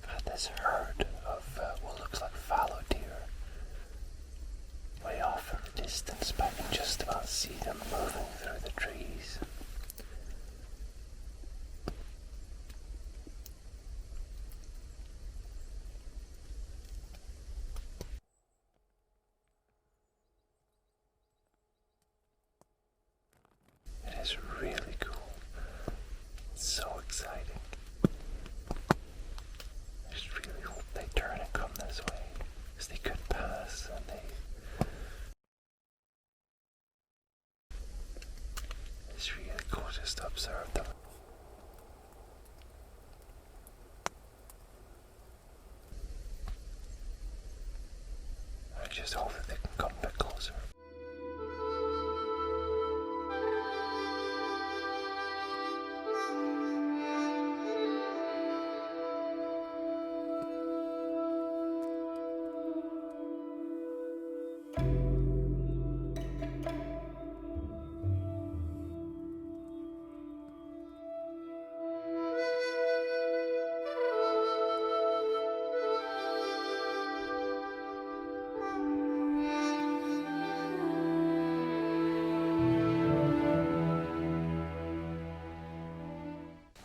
got this herd of what looks like fallow deer way off in the distance, but I can just about see them moving through the trees. It is really cool. It's so exciting. I just really hope they turn and come this way, because they could pass and it's really cool just to observe them. I just hope that they can come a bit closer.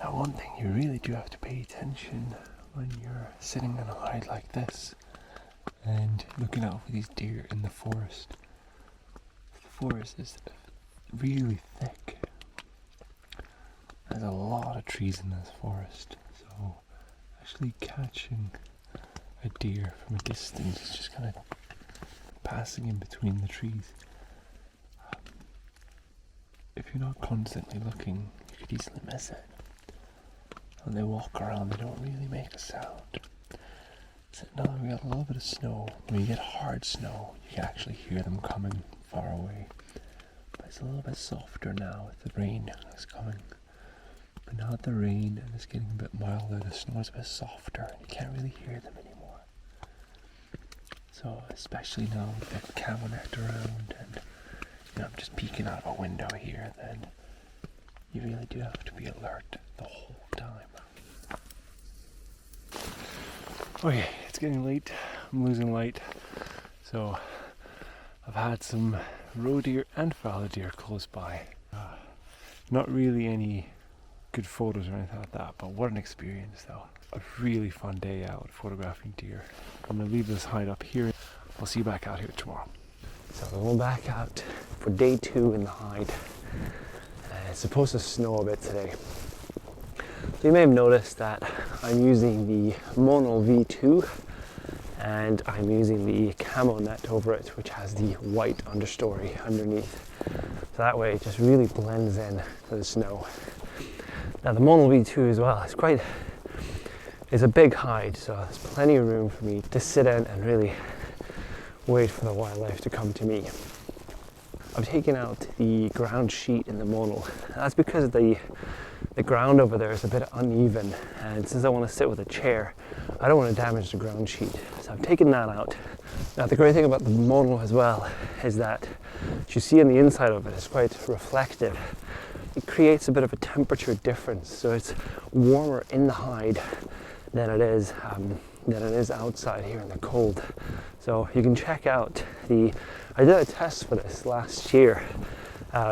Now, one thing you really do have to pay attention when you're sitting on a hide like this and looking out for these deer in the forest. The forest is really thick. There's a lot of trees in this forest, so actually catching a deer from a distance is just kind of passing in between the trees. If you're not constantly looking, you could easily miss it. When they walk around, they don't really make a sound. So now we got a little bit of snow. When you get hard snow, you can actually hear them coming far away. But it's a little bit softer now with the rain that's coming. But now that the rain and it's getting a bit milder, the snow is a bit softer and you can't really hear them anymore. So especially now with the camo net around and I'm just peeking out of a window here, then you really do have to be alert the whole time. Okay, it's getting late. I'm losing light. So I've had some roe deer and fallow deer close by. Not really any good photos or anything like that, but what an experience though. A really fun day out photographing deer. I'm going to leave this hide up here. I'll see you back out here tomorrow. So we're going back out for day 2 in the hide. It's supposed to snow a bit today. So you may have noticed that I'm using the Monal V2 and I'm using the camo net over it, which has the white understory underneath. So that way it just really blends in to the snow. Now the Monal V2 as well, it's a big hide, so there's plenty of room for me to sit in and really wait for the wildlife to come to me. I've taken out the ground sheet in the Monal. That's because the ground over there is a bit uneven, and since I want to sit with a chair, I don't want to damage the ground sheet. So I've taken that out. Now the great thing about the Monal as well is that, as you see on the inside of it, it's quite reflective. It creates a bit of a temperature difference, so it's warmer in the hide than it is outside here in the cold. So you can check out I did a test for this last year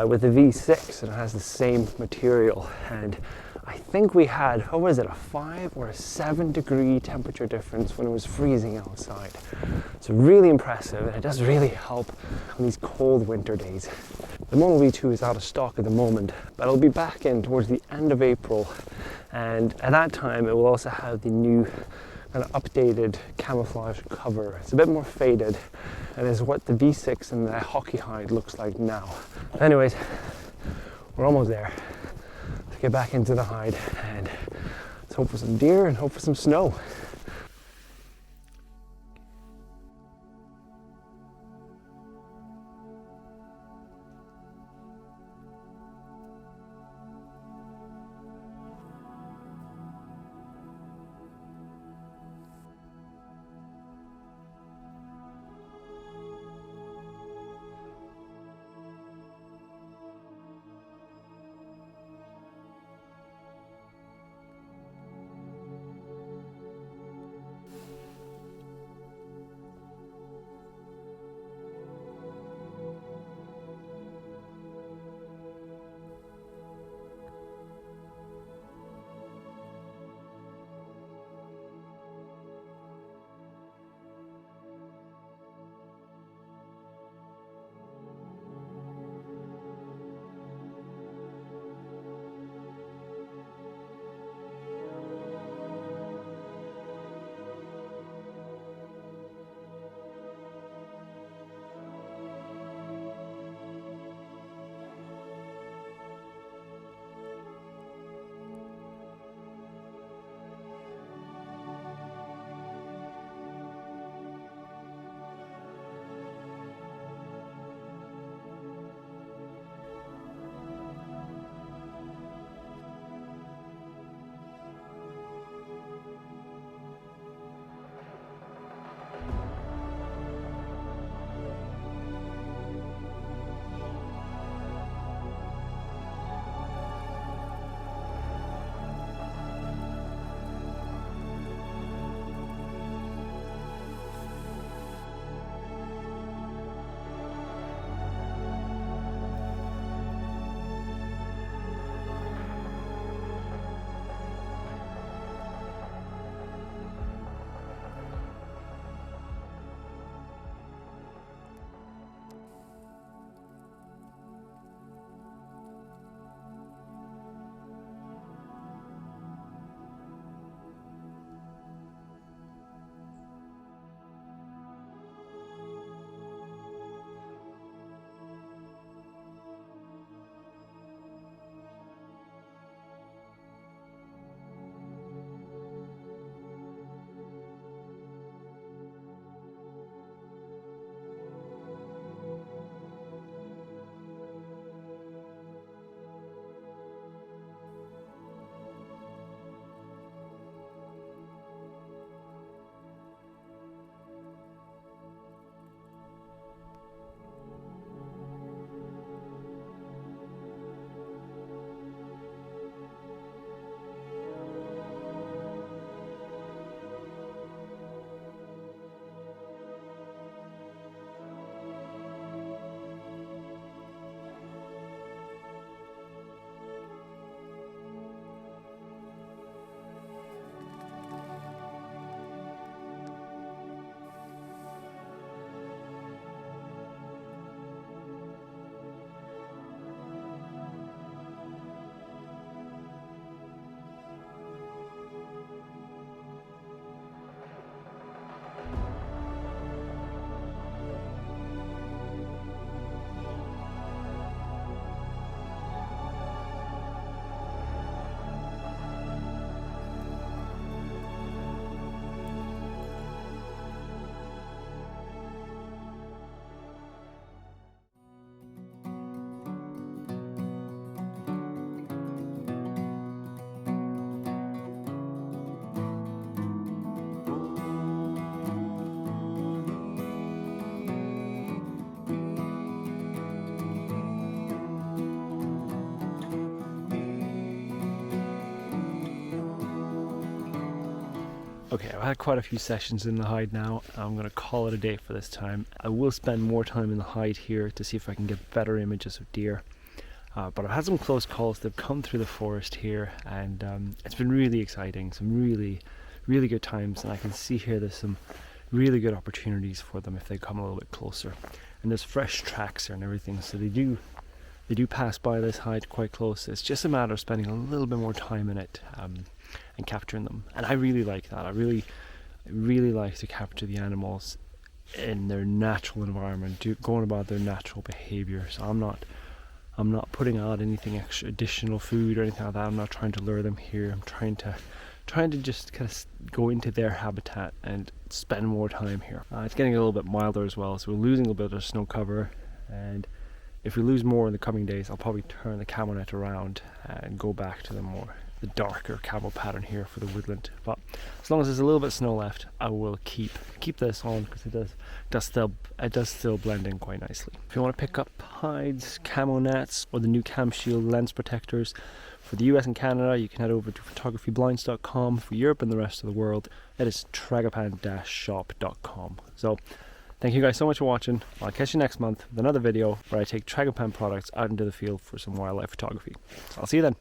with the V6, and it has the same material, and I think we had, what was it, a 5 or a 7 degree temperature difference when it was freezing outside. So really impressive, and it does really help on these cold winter days. The Monal V2 is out of stock at the moment, but it'll be back in towards the end of April, and at that time it will also have the new kind of updated camouflage cover. It's a bit more faded and is what the V6 and the hockey hide looks like now. But anyways, we're almost there. Let's get back into the hide and let's hope for some deer and hope for some snow. Okay, I've had quite a few sessions in the hide now. I'm going to call it a day for this time. I will spend more time in the hide here to see if I can get better images of deer. But I've had some close calls. They've come through the forest here, and it's been really exciting. Some really, really good times, and I can see here there's some really good opportunities for them if they come a little bit closer. And there's fresh tracks here and everything, so they do pass by this hide quite close. It's just a matter of spending a little bit more time in it and capturing them. And I really like that. I really like to capture the animals in their natural environment, going about their natural behavior. So I'm not putting out anything extra, additional food or anything like that. I'm not trying to lure them here. I'm trying to just kind of go into their habitat and spend more time here. It's getting a little bit milder as well, so we're losing a little bit of snow cover, and if we lose more in the coming days, I'll probably turn the camo net around and go back to the darker camo pattern here for the woodland. But as long as there's a little bit of snow left, I will keep this on, because it does still blend in quite nicely. If you want to pick up hides, camo nets, or the new Cam Shield lens protectors for the US and Canada, you can head over to photographyblinds.com. For Europe and the rest of the world, it is tragopan-shop.com. So thank you guys so much for watching. I'll catch you next month with another video where I take Tragopan products out into the field for some wildlife photography. I'll see you then.